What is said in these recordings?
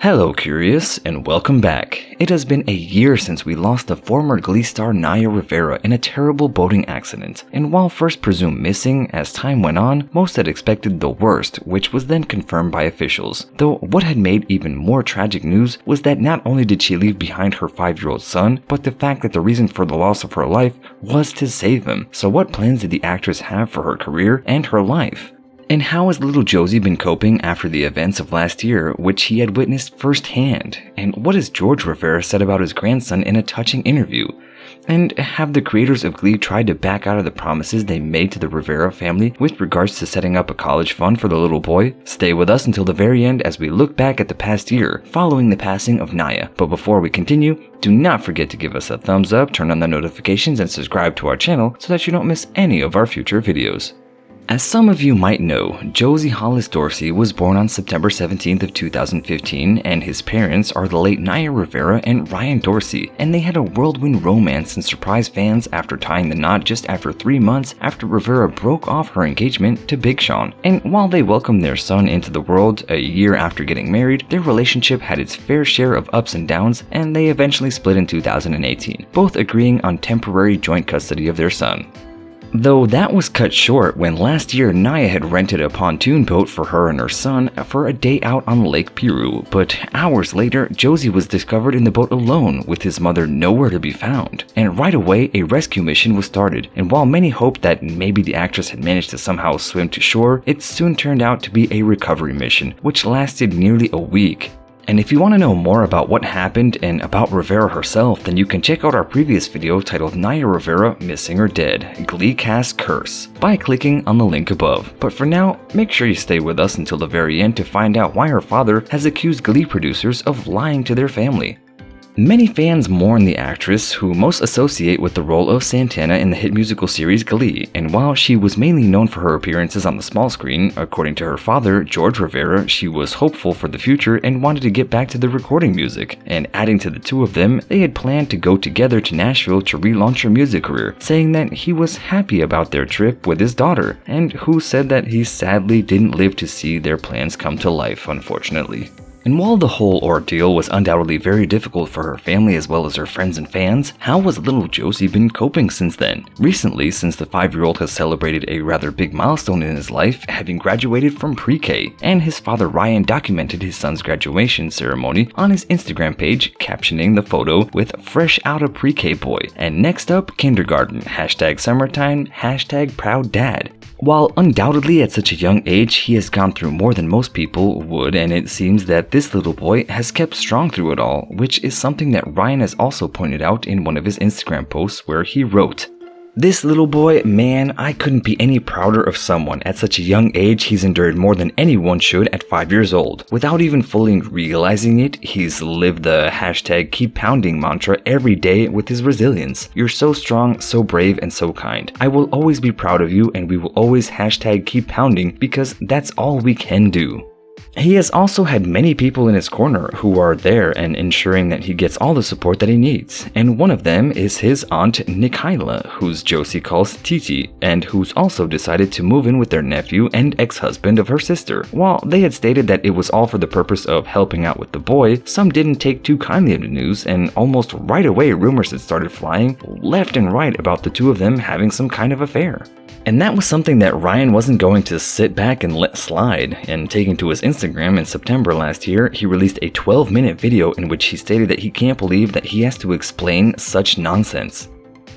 Hello Curious, and welcome back. It has been a year since we lost the former Glee star Naya Rivera in a terrible boating accident, and while first presumed missing, as time went on, most had expected the worst, which was then confirmed by officials. Though what had made even more tragic news was that not only did she leave behind her 5-year-old son, but the fact that the reason for the loss of her life was to save him. So what plans did the actress have for her career and her life? And how has little Josey been coping after the events of last year, which he had witnessed firsthand? And what has Goerge Rivera said about his grandson in a touching interview? And have the creators of Glee tried to back out of the promises they made to the Rivera family with regards to setting up a college fund for the little boy? Stay with us until the very end as we look back at the past year following the passing of Naya. But before we continue, do not forget to give us a thumbs up, turn on the notifications, and subscribe to our channel so that you don't miss any of our future videos. As some of you might know, Josey Dorsey was born on September 17th of 2015, and his parents are the late Naya Rivera and Ryan Dorsey, and they had a whirlwind romance and surprised fans after tying the knot just after 3 months after Rivera broke off her engagement to Big Sean. And while they welcomed their son into the world a year after getting married, their relationship had its fair share of ups and downs, and they eventually split in 2018, both agreeing on temporary joint custody of their son. Though that was cut short when last year Naya had rented a pontoon boat for her and her son for a day out on Lake Piru, but hours later, Josey was discovered in the boat alone with his mother nowhere to be found. And right away, a rescue mission was started, and while many hoped that maybe the actress had managed to somehow swim to shore, it soon turned out to be a recovery mission, which lasted nearly a week. And if you want to know more about what happened and about Rivera herself, then you can check out our previous video titled Naya Rivera Missing or Dead, Glee Cast Curse, by clicking on the link above. But for now, make sure you stay with us until the very end to find out why her father has accused Glee producers of lying to their family. Many fans mourn the actress, who most associate with the role of Santana in the hit musical series Glee, and while she was mainly known for her appearances on the small screen, according to her father, Goerge Rivera, she was hopeful for the future and wanted to get back to the recording music. And adding to the two of them, they had planned to go together to Nashville to relaunch her music career, saying that he was happy about their trip with his daughter, and who said that he sadly didn't live to see their plans come to life, unfortunately. And while the whole ordeal was undoubtedly very difficult for her family as well as her friends and fans, how has little Josey been coping since then? Recently, since the 5-year-old has celebrated a rather big milestone in his life, having graduated from pre-K, and his father Ryan documented his son's graduation ceremony on his Instagram page, captioning the photo with "Fresh out of pre-K boy," and next up, kindergarten, #summertime, #proud dad. While undoubtedly at such a young age, he has gone through more than most people would, and it seems that this little boy has kept strong through it all, which is something that Ryan has also pointed out in one of his Instagram posts where he wrote, "This little boy, man, I couldn't be any prouder of someone. At such a young age, he's endured more than anyone should at 5 years old. Without even fully realizing it, he's lived the #keep pounding mantra every day with his resilience. You're so strong, so brave, and so kind. I will always be proud of you, and we will always #keep pounding because that's all we can do." He has also had many people in his corner who are there and ensuring that he gets all the support that he needs, and one of them is his aunt Nikayla, whose Josey calls Titi, and who's also decided to move in with their nephew and ex-husband of her sister. While they had stated that it was all for the purpose of helping out with the boy, some didn't take too kindly of the news, and almost right away rumors had started flying left and right about the two of them having some kind of affair. And that was something that Ryan wasn't going to sit back and let slide, and taking to his Instagram in September last year, he released a 12-minute video in which he stated that he can't believe that he has to explain such nonsense.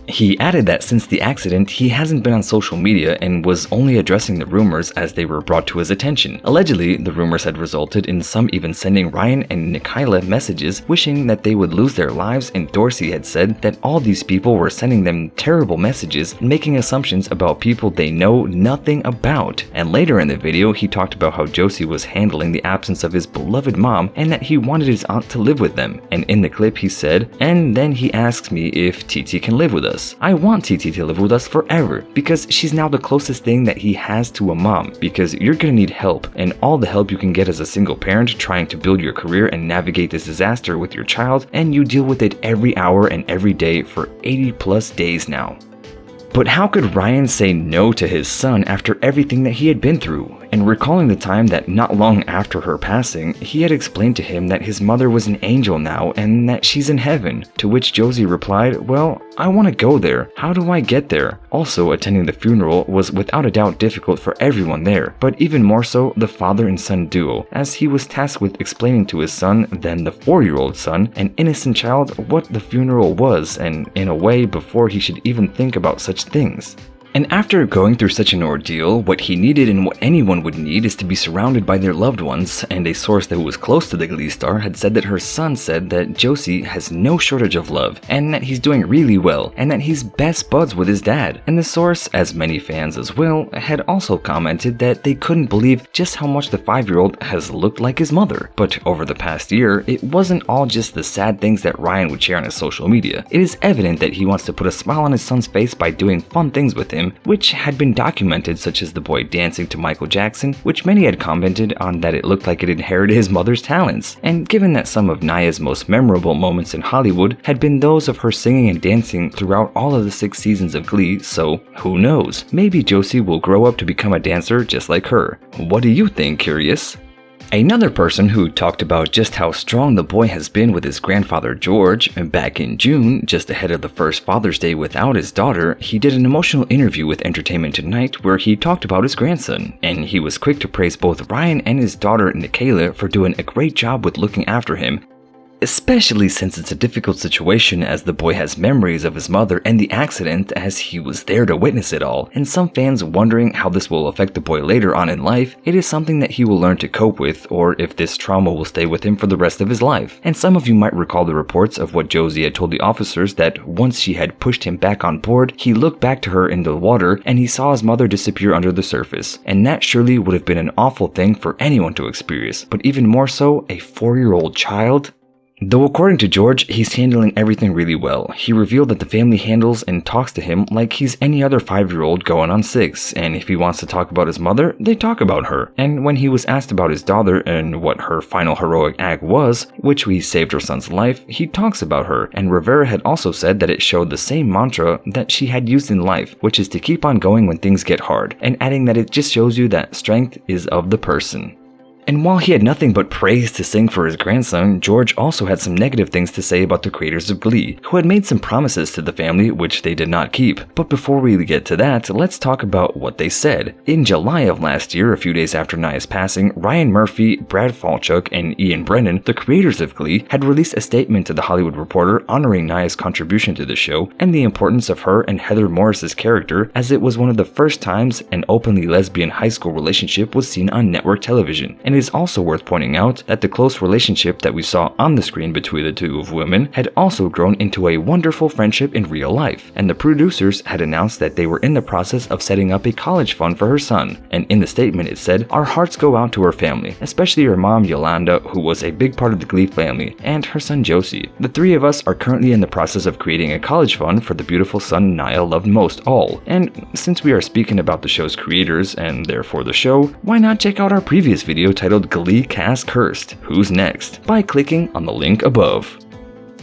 He added that since the accident, he hasn't been on social media and was only addressing the rumors as they were brought to his attention. Allegedly, the rumors had resulted in some even sending Ryan and Nikayla messages wishing that they would lose their lives, and Dorsey had said that all these people were sending them terrible messages and making assumptions about people they know nothing about. And later in the video, he talked about how Josey was handling the absence of his beloved mom and that he wanted his aunt to live with them. And in the clip he said, "And then he asks me if Titi can live with us. I want Titi to live with us forever because she's now the closest thing that he has to a mom, because you're gonna need help, and all the help you can get as a single parent trying to build your career and navigate this disaster with your child, and you deal with it every hour and every day for 80+ days now." But how could Ryan say no to his son after everything that he had been through? and recalling the time that not long after her passing, he had explained to him that his mother was an angel now and that she's in heaven, to which Josey replied, "Well, I want to go there. How do I get there?" Also, attending the funeral was without a doubt difficult for everyone there, but even more so the father and son duo, as he was tasked with explaining to his son, then the 4-year-old son, an innocent child, what the funeral was, and in a way before he should even think about such things. And after going through such an ordeal, what he needed and what anyone would need is to be surrounded by their loved ones, and a source that was close to the Glee star had said that her son said that Josey has no shortage of love, and that he's doing really well, and that he's best buds with his dad. And the source, as many fans as well, had also commented that they couldn't believe just how much the 5-year-old has looked like his mother. But over the past year, it wasn't all just the sad things that Ryan would share on his social media. It is evident that he wants to put a smile on his son's face by doing fun things with him, which had been documented, such as the boy dancing to Michael Jackson, which many had commented on that it looked like it inherited his mother's talents. And given that some of Naya's most memorable moments in Hollywood had been those of her singing and dancing throughout all of the 6 seasons of Glee, so who knows? Maybe Josey will grow up to become a dancer just like her. What do you think, Curious? Another person who talked about just how strong the boy has been with his grandfather George, back in June, just ahead of the first Father's Day without his daughter, he did an emotional interview with Entertainment Tonight where he talked about his grandson, and he was quick to praise both Ryan and his daughter Nikayla for doing a great job with looking after him, especially since it's a difficult situation as the boy has memories of his mother and the accident as he was there to witness it all, and some fans wondering how this will affect the boy later on in life. It is something that he will learn to cope with, or if this trauma will stay with him for the rest of his life. And some of you might recall the reports of what Josey had told the officers that once she had pushed him back on board, he looked back to her in the water and he saw his mother disappear under the surface, and that surely would have been an awful thing for anyone to experience, but even more so a 4-year-old child. Though according to George, he's handling everything really well. He revealed that the family handles and talks to him like he's any other 5-year-old going on 6, and if he wants to talk about his mother, they talk about her. And when he was asked about his daughter and what her final heroic act was, which we saved her son's life, he talks about her, and Rivera had also said that it showed the same mantra that she had used in life, which is to keep on going when things get hard, and adding that it just shows you that strength is of the person. And while he had nothing but praise to sing for his grandson, George also had some negative things to say about the creators of Glee, who had made some promises to the family which they did not keep. But before we get to that, let's talk about what they said. In July of last year, a few days after Naya's passing, Ryan Murphy, Brad Falchuk, and Ian Brennan, the creators of Glee, had released a statement to The Hollywood Reporter honoring Naya's contribution to the show and the importance of her and Heather Morris's character, as it was one of the first times an openly lesbian high school relationship was seen on network television. And it is also worth pointing out that the close relationship that we saw on the screen between the two of women had also grown into a wonderful friendship in real life, and the producers had announced that they were in the process of setting up a college fund for her son. And in the statement it said, "Our hearts go out to her family, especially her mom Yolanda, who was a big part of the Glee family, and her son Josey. The 3 of us are currently in the process of creating a college fund for the beautiful son Naya loved most all. And since we are speaking about the show's creators and therefore the show, why not check out our previous video titled Glee Cast Cursed, Who's Next?" by clicking on the link above.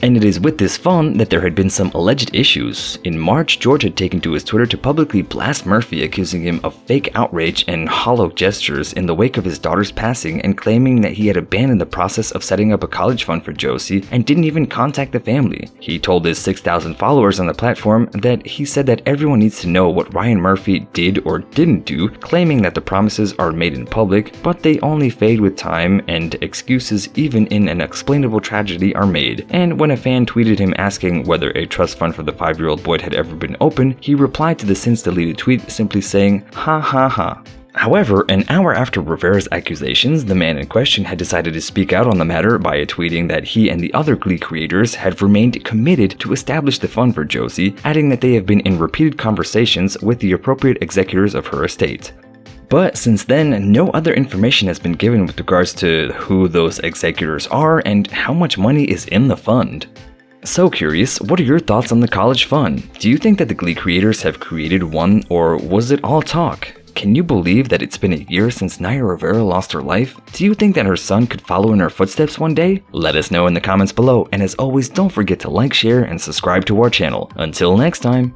And it is with this fun that there had been some alleged issues. In March, George had taken to his Twitter to publicly blast Murphy, accusing him of fake outrage and hollow gestures in the wake of his daughter's passing, and claiming that he had abandoned the process of setting up a college fund for Josey and didn't even contact the family. He told his 6,000 followers on the platform that he said that everyone needs to know what Ryan Murphy did or didn't do, claiming that the promises are made in public, but they only fade with time, and excuses even in an explainable tragedy are made. And when a fan tweeted him asking whether a trust fund for the 5-year-old boy had ever been opened, he replied to the since deleted tweet simply saying, "Ha ha ha." However, an hour after Rivera's accusations, the man in question had decided to speak out on the matter by tweeting that he and the other Glee creators had remained committed to establish the fund for Josey, adding that they have been in repeated conversations with the appropriate executors of her estate. But since then, no other information has been given with regards to who those executors are and how much money is in the fund. So Curious, what are your thoughts on the college fund? Do you think that the Glee creators have created one, or was it all talk? Can you believe that it's been a year since Naya Rivera lost her life? Do you think that her son could follow in her footsteps one day? Let us know in the comments below, and as always, don't forget to like, share, and subscribe to our channel. Until next time!